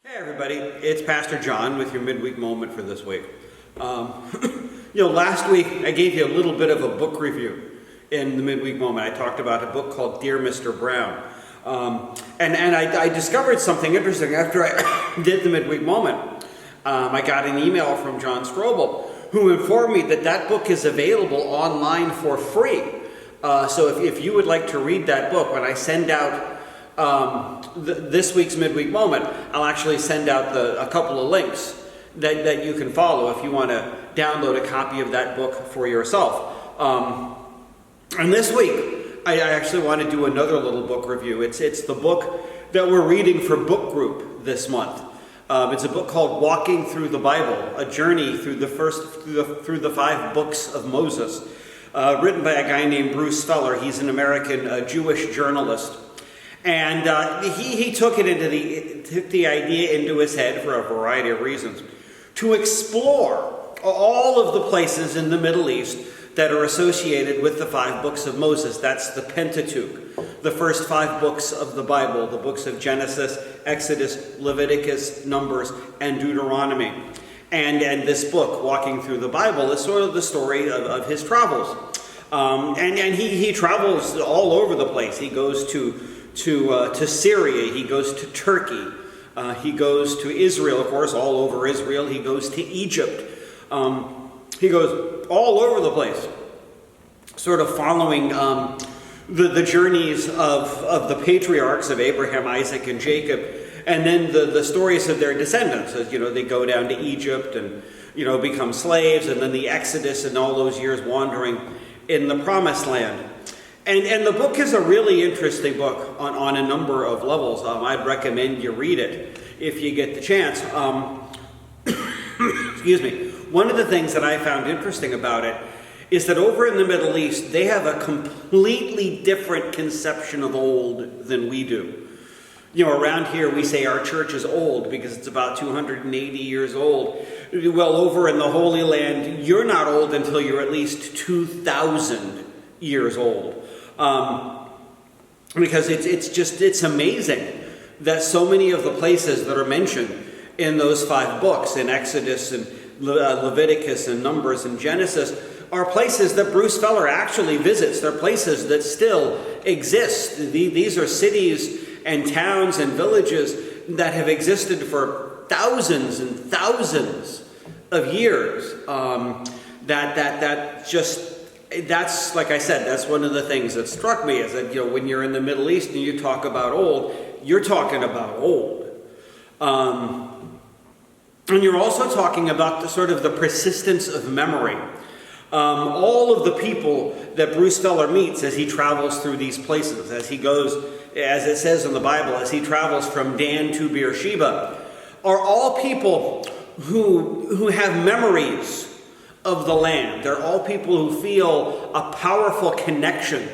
Hey everybody, it's Pastor John with your Midweek Moment for this week. Last week I gave you a little bit of a book review in the Midweek Moment. I talked about a book called Dear Mr. Brown. And I discovered something interesting after I did the Midweek Moment. I got an email from John Strobel who informed me that that book is available online for free. So if you would like to read that book, when I send out this week's Midweek Moment, I'll actually send out a couple of links that you can follow if you want to download a copy of that book for yourself. And this week, I actually want to do another little book review. It's the book that we're reading for book group this month. It's a book called Walking Through the Bible, a journey through the 5 books of Moses, written by a guy named Bruce Feller. He's an American Jewish journalist. And he took the idea into his head for a variety of reasons to explore all of the places in the Middle East that are associated with the 5 books of Moses. That's the Pentateuch, the first 5 books of the Bible, the books of Genesis, Exodus, Leviticus, Numbers, and Deuteronomy. And this book, Walking Through the Bible, is sort of the story of his travels. And he travels all over the place. He goes to Syria, he goes to Turkey, he goes to Israel, of course, all over Israel. He goes to Egypt. He goes all over the place, sort of following the journeys of the patriarchs of Abraham, Isaac, and Jacob, and then the stories of their descendants. As they go down to Egypt and become slaves, and then the Exodus and all those years wandering in the Promised Land. And the book is a really interesting book on a number of levels. I'd recommend you read it if you get the chance. Excuse me. One of the things that I found interesting about it is that over in the Middle East, they have a completely different conception of old than we do. Around here we say our church is old because it's about 280 years old. Well, over in the Holy Land, you're not old until you're at least 2,000 years old. Because it's amazing that so many of the places that are mentioned in those 5 books, in Exodus and Leviticus and Numbers and Genesis, are places that Bruce Feller actually visits. They're places that still exist. These are cities and towns and villages that have existed for thousands and thousands of years. That's, like I said, that's one of the things that struck me is that, when you're in the Middle East and you talk about old, you're talking about old. And you're also talking about the persistence of memory. All of the people that Bruce Feller meets as he travels through these places, as he goes, as it says in the Bible, as he travels from Dan to Beersheba, are all people who have memories of the land. They're all people who feel a powerful connection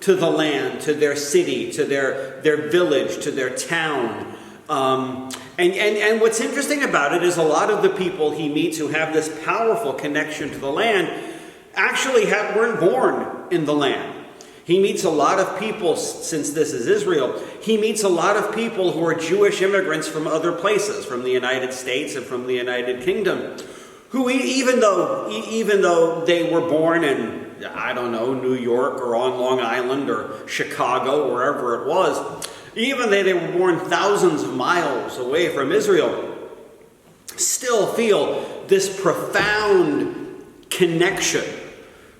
to the land, to their city, to their village, to their town. And what's interesting about it is a lot of the people he meets who have this powerful connection to the land actually weren't born in the land. He meets a lot of people, since this is Israel, he meets a lot of people who are Jewish immigrants from other places, from the United States and from the United Kingdom, who even though they were born in, New York or on Long Island or Chicago, wherever it was, even though they were born thousands of miles away from Israel, still feel this profound connection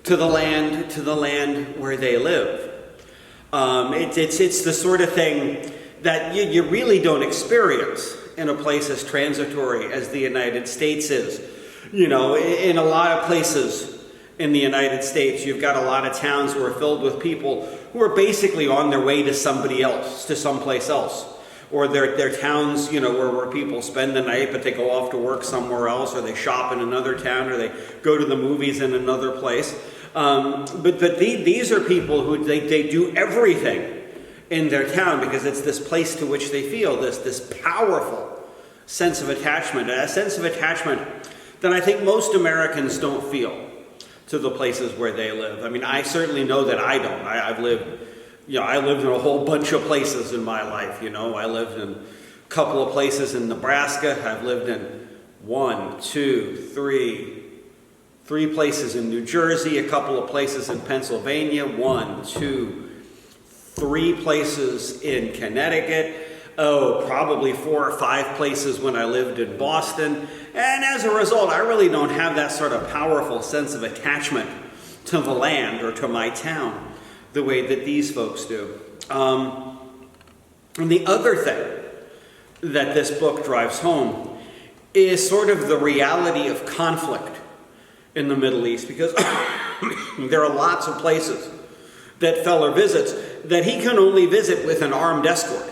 to the land where they live. It's the sort of thing that you really don't experience in a place as transitory as the United States is. In a lot of places in the United States, you've got a lot of towns who are filled with people who are basically on their way to somebody else, to someplace else. Or they're towns, where people spend the night, but they go off to work somewhere else, or they shop in another town, or they go to the movies in another place. But these are people who they do everything in their town because it's this place to which they feel this powerful sense of attachment, a sense of attachment that I think most Americans don't feel to the places where they live. I mean, I certainly know that I don't. I lived in a whole bunch of places in my life. I lived in couple of places in Nebraska. I've lived in three places in New Jersey, a couple of places in Pennsylvania, 3 places in Connecticut, probably 4 or 5 places when I lived in Boston. And as a result, I really don't have that sort of powerful sense of attachment to the land or to my town the way that these folks do. And the other thing that this book drives home is sort of the reality of conflict in the Middle East, because there are lots of places that Feller visits that he can only visit with an armed escort.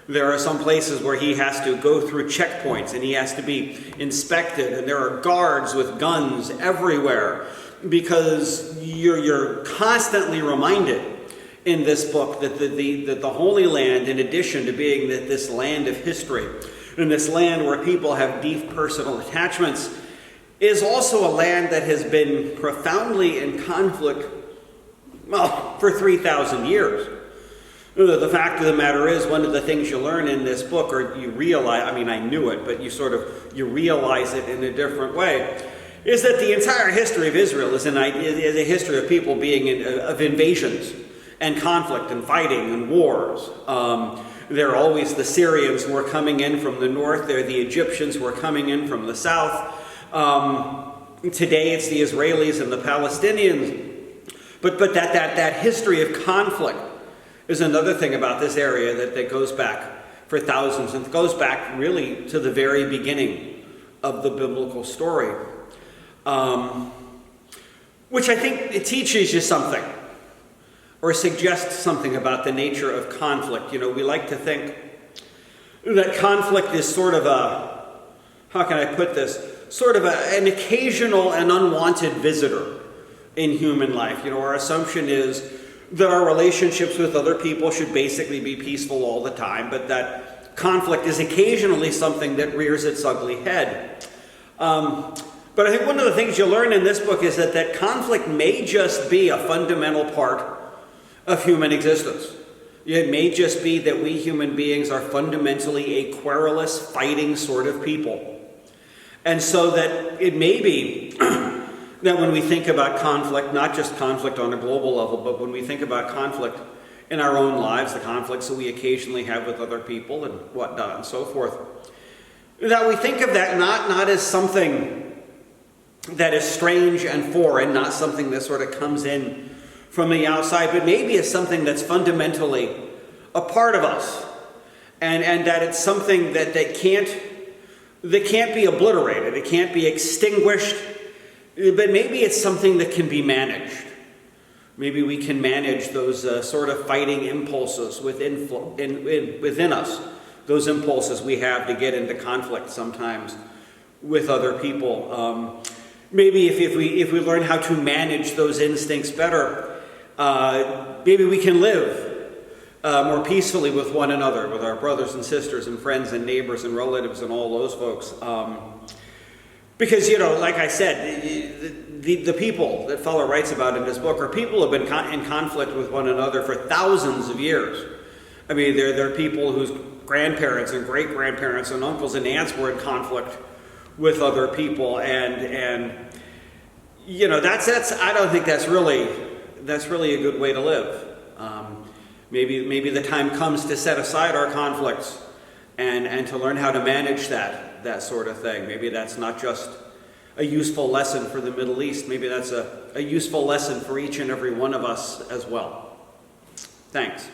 There are some places where he has to go through checkpoints and he has to be inspected, and there are guards with guns everywhere, because you're constantly reminded in this book that the Holy Land, in addition to being this land of history and this land where people have deep personal attachments, is also a land that has been profoundly in conflict, for 3,000 years. The fact of the matter is, one of the things you learn in this book, or you realize, I knew it, but you realize it in a different way, is that the entire history of Israel is a history of people of invasions and conflict and fighting and wars. There are always the Syrians who are coming in from the north. There are the Egyptians who are coming in from the south. Today it's the Israelis and the Palestinians. But that history of conflict is another thing about this area that goes back for thousands, and goes back really to the very beginning of the biblical story. Which I think it teaches you something, or suggests something about the nature of conflict. We like to think that conflict is sort of an occasional and unwanted visitor in human life. Our assumption is that our relationships with other people should basically be peaceful all the time, but that conflict is occasionally something that rears its ugly head. But I think one of the things you learn in this book is that conflict may just be a fundamental part of human existence. It may just be that we human beings are fundamentally a querulous, fighting sort of people. And so that it may be that when we think about conflict, not just conflict on a global level, but when we think about conflict in our own lives, the conflicts that we occasionally have with other people and whatnot and so forth, that we think of that not as something that is strange and foreign, not something that sort of comes in from the outside, but maybe as something that's fundamentally a part of us, and that it's something that can't be obliterated, it can't be extinguished, but maybe it's something that can be managed. Maybe we can manage those sort of fighting impulses within us, those impulses we have to get into conflict sometimes with other people. Maybe if we learn how to manage those instincts better, maybe we can live more peacefully with one another, with our brothers and sisters and friends and neighbors and relatives and all those folks. Because, like I said, the people that Feller writes about in this book are people who have been in conflict with one another for thousands of years. There are people whose grandparents and great-grandparents and uncles and aunts were in conflict with other people, and that's I don't think that's really a good way to live. Maybe the time comes to set aside our conflicts and to learn how to manage that sort of thing. Maybe that's not just a useful lesson for the Middle East. Maybe that's a useful lesson for each and every one of us as well. Thanks.